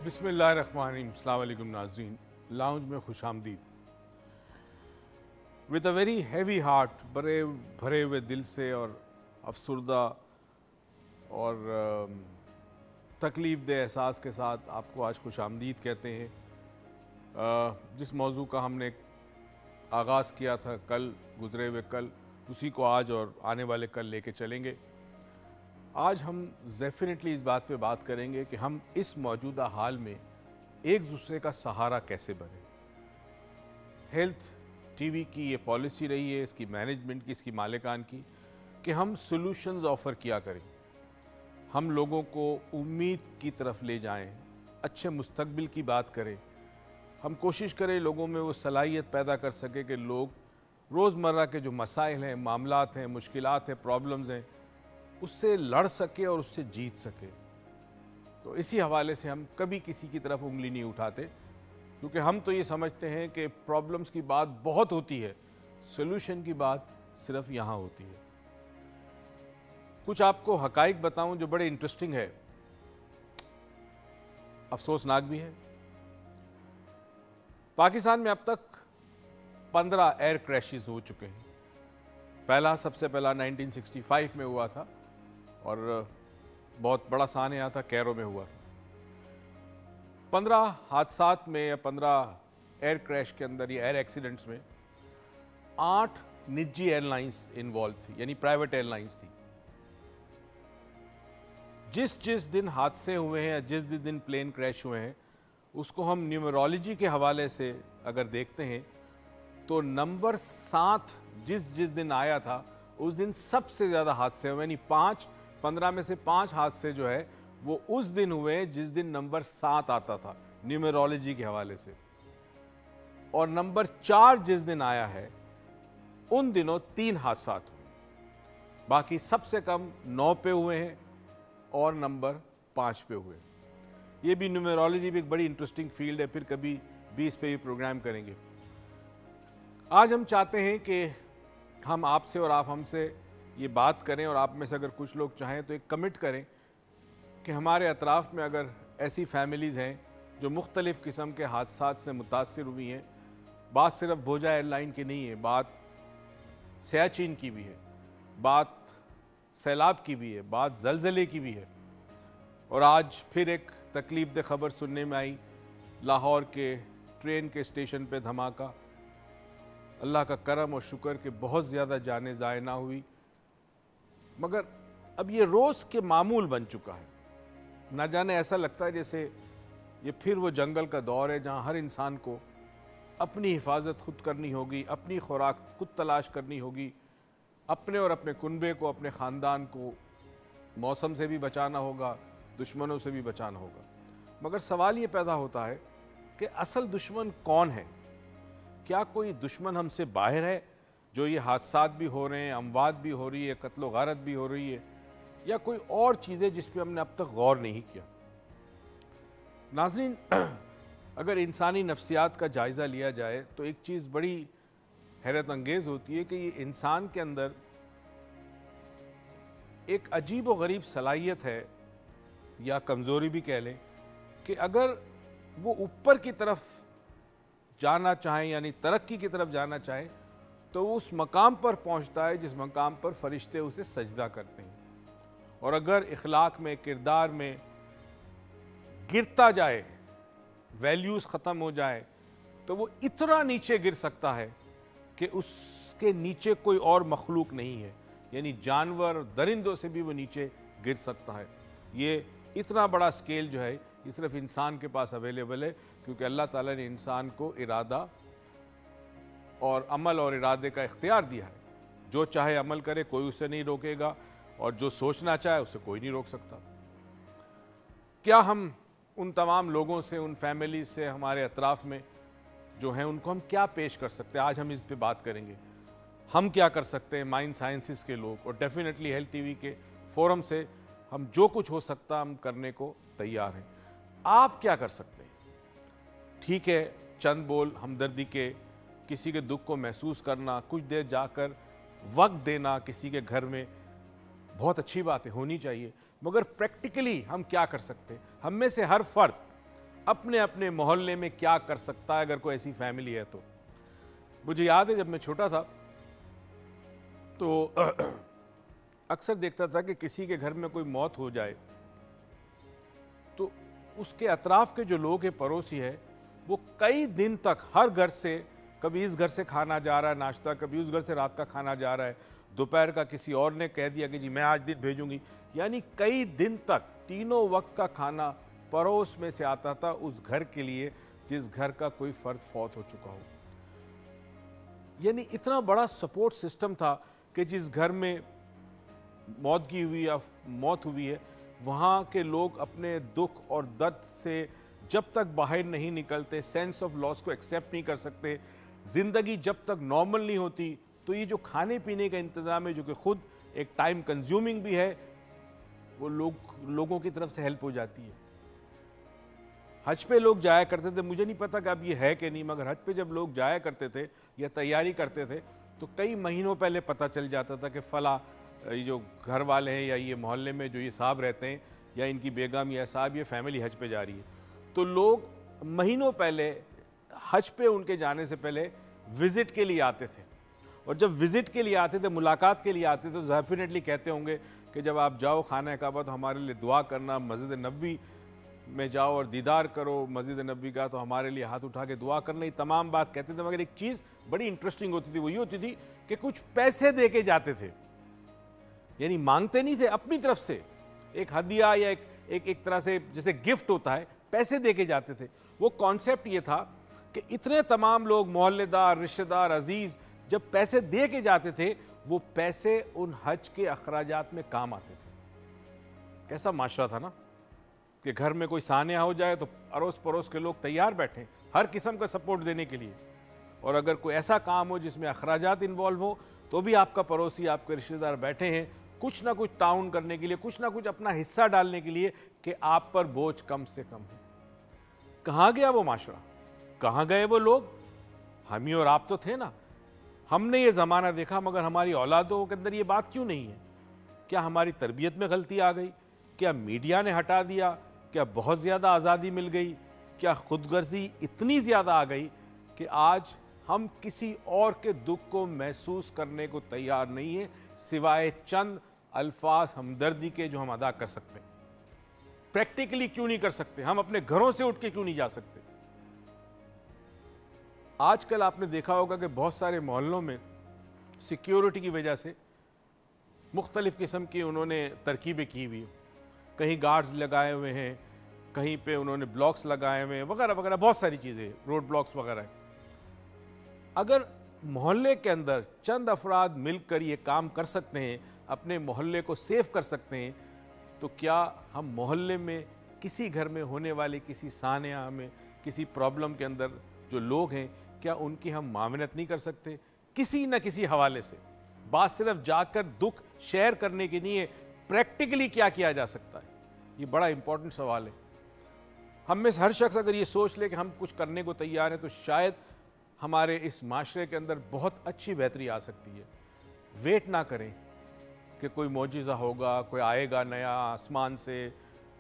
बिस्मिल्लाहिर्रहमानिर्रहीम। अस्सलाम वालेकुम नाज़रीन, लाउंज में खुशामदीद। With a very heavy heart, बड़े भरे हुए दिल से और अफसुर्दा और तकलीफ़ दे एहसास के साथ आपको आज खुशामदीद कहते हैं। जिस मौजू का हमने आगाज़ किया था कल, गुज़रे हुए कल, उसी को आज और आने वाले कल लेके चलेंगे। आज हम डेफिनेटली इस बात पे बात करेंगे कि हम इस मौजूदा हाल में एक दूसरे का सहारा कैसे बने। हेल्थ टीवी की ये पॉलिसी रही है, इसकी मैनेजमेंट की, इसकी मालिकान की, कि हम सॉल्यूशंस ऑफ़र किया करें, हम लोगों को उम्मीद की तरफ ले जाएं, अच्छे मुस्तकबिल की बात करें, हम कोशिश करें लोगों में वो सलाहियत पैदा कर सके कि लोग रोज़मर्रा के जो मसाइल हैं, मामलात हैं, मुश्किलात हैं, प्रॉब्लम्स हैं, उससे लड़ सके और उससे जीत सके। तो इसी हवाले से हम कभी किसी की तरफ उंगली नहीं उठाते, क्योंकि हम तो ये समझते हैं कि प्रॉब्लम्स की बात बहुत होती है, सॉल्यूशन की बात सिर्फ यहाँ होती है। कुछ आपको हकाइक बताऊं जो बड़े इंटरेस्टिंग है, अफसोसनाक भी है। पाकिस्तान में अब तक 15 एयर क्रैशेस हो चुके हैं। पहला, सबसे पहला 1965 में हुआ था और बहुत बड़ा सानिया था, कैरो में हुआ था। 15 हादसात में या 15 एयर क्रैश के अंदर या एयर एक्सीडेंट्स में 8 निजी एयरलाइंस इन्वॉल्व थी, यानी प्राइवेट एयरलाइंस थी। जिस दिन हादसे हुए हैं या जिस दिन प्लेन क्रैश हुए हैं, उसको हम न्यूमरोलॉजी के हवाले से अगर देखते हैं तो नंबर 7 जिस दिन आया था, उस दिन सबसे ज़्यादा हादसे हुए, यानी 15 में से 5 हादसे जो है वो उस दिन हुए जिस दिन नंबर 7 आता था न्यूमरोलॉजी के हवाले से। और नंबर 4 जिस दिन आया है, उन दिनों 3 हादसा हुए। बाकी सबसे कम 9 पे हुए हैं और नंबर 5 पे हुए। ये भी न्यूमरोलॉजी भी एक बड़ी इंटरेस्टिंग फील्ड है, फिर कभी भी इस पे भी प्रोग्राम करेंगे। आज हम चाहते हैं कि हम आपसे और आप हमसे ये बात करें, और आप में से अगर कुछ लोग चाहें तो एक कमिट करें कि हमारे अतराफ़ में अगर ऐसी फैमिलीज़ हैं जो मुख्तलिफ़ किस्म के हादसात से मुतासिर हुई हैं, बात सिर्फ भोजा एयरलाइन की नहीं है, बात सियाचिन की भी है, बात सैलाब की भी है, बात ज़लज़ले की भी है, और आज फिर एक तकलीफ़ दे ख़बर सुनने में आई, लाहौर के ट्रेन के स्टेशन पे धमाका। अल्लाह का करम और शुक्र कि बहुत ज़्यादा जानें ज़ाय ना हुई, मगर अब ये रोज़ के मामूल बन चुका है। ना जाने ऐसा लगता है जैसे ये फिर वो जंगल का दौर है जहाँ हर इंसान को अपनी हिफाजत खुद करनी होगी, अपनी खुराक खुद तलाश करनी होगी, अपने और अपने कुनबे को, अपने ख़ानदान को मौसम से भी बचाना होगा, दुश्मनों से भी बचाना होगा। मगर सवाल ये पैदा होता है कि असल दुश्मन कौन है? क्या कोई दुश्मन हमसे बाहर है जो ये हादसात भी हो रहे हैं, अमवात भी हो रही है, कत्लो गारत भी हो रही है, या कोई और चीज़ें जिस पे हमने अब तक गौर नहीं किया? नाज़रीन, अगर इंसानी नफ्सियात का जायज़ा लिया जाए तो एक चीज़ बड़ी हैरत अंगेज़ होती है कि ये इंसान के अंदर एक अजीब व गरीब सलाहियत है, या कमज़ोरी भी कह लें, कि अगर वो ऊपर की तरफ जाना चाहें, यानी तरक्की की तरफ जाना चाहें, तो वो उस मकाम पर पहुंचता है जिस मकाम पर फरिश्ते उसे सजदा करते हैं। और अगर इखलाक में, किरदार में गिरता जाए, वैल्यूज़ ख़त्म हो जाए, तो वो इतना नीचे गिर सकता है कि उसके नीचे कोई और मखलूक नहीं है, यानी जानवर, दरिंदों से भी वो नीचे गिर सकता है। ये इतना बड़ा स्केल जो है ये सिर्फ इंसान के पास अवेलेबल है, क्योंकि अल्लाह ताला ने इंसान को इरादा और अमल और इरादे का इख्तियार दिया है। जो चाहे अमल करे, कोई उसे नहीं रोकेगा, और जो सोचना चाहे उसे कोई नहीं रोक सकता। क्या हम उन तमाम लोगों से, उन फैमिली से, हमारे अतराफ़ में जो हैं, उनको हम क्या पेश कर सकते हैं? आज हम इस पे बात करेंगे। हम क्या कर सकते हैं माइंड साइंसिस के लोग, और डेफिनेटली हेल्थ टीवी के फोरम से हम जो कुछ हो सकता हम करने को तैयार हैं। आप क्या कर सकते हैं? ठीक है, चंद बोल हमदर्दी के, किसी के दुख को महसूस करना, कुछ देर जाकर वक्त देना किसी के घर में, बहुत अच्छी बात है, होनी चाहिए। मगर प्रैक्टिकली हम क्या कर सकते हैं? हम में से हर फर्द अपने अपने मोहल्ले में क्या कर सकता है अगर कोई ऐसी फैमिली है तो। मुझे याद है जब मैं छोटा था तो अक्सर देखता था कि किसी के घर में कोई मौत हो जाए तो उसके अतराफ के जो लोग हैं, पड़ोसी है, वो कई दिन तक हर घर से, कभी इस घर से खाना जा रहा है नाश्ता, कभी उस घर से रात का खाना जा रहा है, दोपहर का किसी और ने कह दिया कि जी मैं आज दिन भेजूंगी, यानी कई दिन तक तीनों वक्त का खाना पड़ोस में से आता था उस घर के लिए जिस घर का कोई फर्द फौत हो चुका हो। यानी इतना बड़ा सपोर्ट सिस्टम था कि जिस घर में मौतगी हुई या मौत हुई है, वहाँ के लोग अपने दुख और दर्द से जब तक बाहर नहीं निकलते, सेंस ऑफ लॉस को एक्सेप्ट नहीं कर सकते, ज़िंदगी जब तक नॉर्मल नहीं होती, तो ये जो खाने पीने का इंतज़ाम है जो कि खुद एक टाइम कंज्यूमिंग भी है, वो लोगों की तरफ से हेल्प हो जाती है। हज पे लोग जाया करते थे, मुझे नहीं पता कि अब ये है कि नहीं, मगर हज पे जब लोग जाया करते थे या तैयारी करते थे तो कई महीनों पहले पता चल जाता था कि फ़ला ये जो घर वाले हैं या ये मोहल्ले में जो ये साहब रहते हैं या इनकी बेगम या साहब ये फैमिली हज पे जा रही है। तो लोग महीनों पहले हज पे उनके जाने से पहले विज़िट के लिए आते थे, और जब विज़िट के लिए आते थे, मुलाकात के लिए आते थे, तो डेफिनेटली कहते होंगे कि जब आप जाओ खाना काबा तो हमारे लिए दुआ करना, मस्जिद नबी में जाओ और दीदार करो मस्जिद नबी का, तो हमारे लिए हाथ उठा के दुआ करना, ये तमाम बात कहते थे। मगर एक चीज़ बड़ी इंटरेस्टिंग होती थी, वो ये होती थी कि कुछ पैसे दे के जाते थे, यानी मांगते नहीं थे, अपनी तरफ से एक हदिया या एक तरह से जैसे गिफ्ट होता है, पैसे दे के जाते थे। वो कॉन्सेप्ट ये था कि इतने तमाम लोग, मोहल्लेदार, रिश्तेदार, अजीज़, जब पैसे दे के जाते थे, वो पैसे उन हज के अखराजात में काम आते थे। कैसा माशरा था ना कि घर में कोई सानिया हो जाए तो अड़ोस पड़ोस के लोग तैयार बैठे हर किस्म का सपोर्ट देने के लिए, और अगर कोई ऐसा काम हो जिसमें अखराजात इन्वॉल्व हो तो भी आपका पड़ोसी, आपके रिश्तेदार बैठे हैं कुछ ना कुछ ताउन करने के लिए, कुछ ना कुछ अपना हिस्सा डालने के लिए कि आप पर बोझ कम से कम है। कहाँ गया वो माशरा, कहाँ गए वो लोग? हम ही और आप तो थे ना। हमने ये ज़माना देखा, मगर हमारी औलादों के अंदर ये बात क्यों नहीं है? क्या हमारी तरबियत में गलती आ गई? क्या मीडिया ने हटा दिया? क्या बहुत ज़्यादा आज़ादी मिल गई? क्या खुदगर्जी इतनी ज़्यादा आ गई कि आज हम किसी और के दुख को महसूस करने को तैयार नहीं है, सिवाय चंद अल्फाज हमदर्दी के जो हम अदा कर सकते हैं? प्रैक्टिकली क्यों नहीं कर सकते? हम अपने घरों से उठ के क्यों नहीं जा सकते? आजकल आपने देखा होगा कि बहुत सारे मोहल्लों में सिक्योरिटी की वजह से मुख्तलिफ़ किस्म की उन्होंने तरकीबें की हुई, कहीं गार्ड्स लगाए हुए हैं, कहीं पे उन्होंने ब्लॉक्स लगाए हुए हैं, वगैरह वगैरह, बहुत सारी चीज़ें, रोड ब्लॉक्स वगैरह हैं। अगर मोहल्ले के अंदर चंद अफराद मिलकर ये काम कर सकते हैं, अपने मोहल्ले को सेफ कर सकते हैं, तो क्या हम मोहल्ले में किसी घर में होने वाले किसी सानिया में, किसी प्रॉब्लम के अंदर जो लोग हैं, क्या उनकी हम मावनत नहीं कर सकते किसी न किसी हवाले से? बात सिर्फ जाकर दुख शेयर करने की नहीं है, प्रैक्टिकली क्या किया जा सकता है? ये बड़ा इंपॉर्टेंट सवाल है। हम में से हर शख्स अगर ये सोच ले कि हम कुछ करने को तैयार हैं, तो शायद हमारे इस माशरे के अंदर बहुत अच्छी बेहतरी आ सकती है। वेट ना करें कि कोई मौजिज़ा होगा, कोई आएगा नया आसमान से,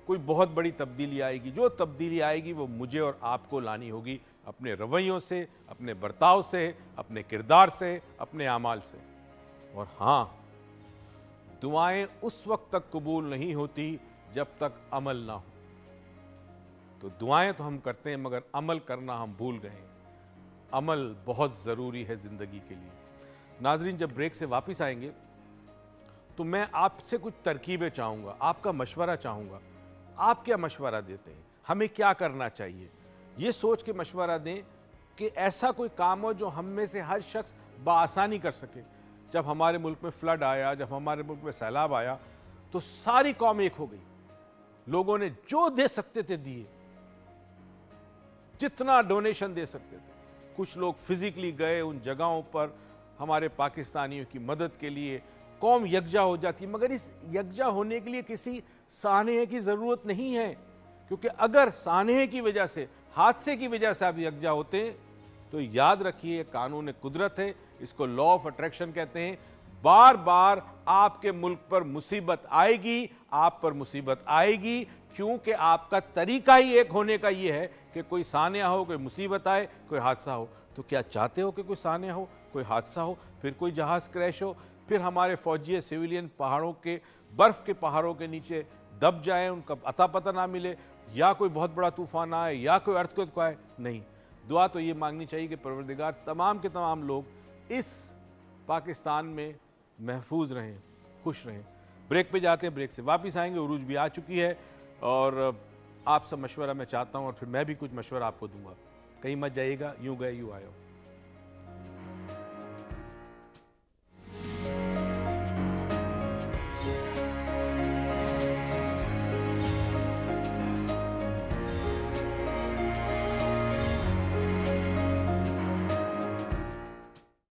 कोई बहुत बड़ी तब्दीली आएगी। जो तब्दीली आएगी वो मुझे और आपको लानी होगी, अपने रवैयों से, अपने बर्ताव से, अपने किरदार से, अपने आमाल से। और हाँ, दुआएं उस वक्त तक कबूल नहीं होती जब तक अमल ना हो। तो दुआएं तो हम करते हैं, मगर अमल करना हम भूल गए हैं। अमल बहुत ज़रूरी है ज़िंदगी के लिए। नाजरीन, जब ब्रेक से वापस आएंगे तो मैं आपसे कुछ तरकीबें चाहूँगा, आपका मशवरा चाहूँगा। आप क्या मशवरा देते हैं? हमें क्या करना चाहिए? ये सोच के मशवरा दें कि ऐसा कोई काम हो जो हम में से हर शख्स बआसानी कर सके। जब हमारे मुल्क में फ्लड आया, जब हमारे मुल्क में सैलाब आया, तो सारी कौम एक हो गई। लोगों ने जो दे सकते थे दिए, जितना डोनेशन दे सकते थे। कुछ लोग फिजिकली गए उन जगहों पर हमारे पाकिस्तानियों की मदद के लिए। कौम यकजा हो जाती, मगर इस यकजा होने के लिए किसी सानहे की ज़रूरत नहीं है, क्योंकि अगर सानहे की वजह से, हादसे की वजह से आप यकजा होते हैं, तो याद रखिए कानून कुदरत है, इसको लॉ ऑफ अट्रैक्शन कहते हैं। बार बार आपके मुल्क पर मुसीबत आएगी, आप पर मुसीबत आएगी, क्योंकि आपका तरीका ही एक होने का ये है कि कोई सानिया हो, कोई मुसीबत आए, कोई हादसा हो। तो क्या चाहते हो कि कोई सानिया हो, कोई हादसा हो, फिर कोई जहाज़ क्रैश हो, फिर हमारे फौजी सिविलियन पहाड़ों के, बर्फ़ के पहाड़ों के नीचे दब जाएं, उनका अता पता ना मिले, या कोई बहुत बड़ा तूफान आए, या कोई अर्थक्वेक आए? नहीं। दुआ तो ये मांगनी चाहिए कि परवरदिगार तमाम के तमाम लोग इस पाकिस्तान में महफूज रहें, खुश रहें। ब्रेक पे जाते हैं, ब्रेक से वापस आएंगे। उरूज भी आ चुकी है और आपसे मशवरा मैं चाहता हूँ, और फिर मैं भी कुछ मशवरा आपको दूंगा। कहीं मत जाइएगा, यूं गए यूं आए हो।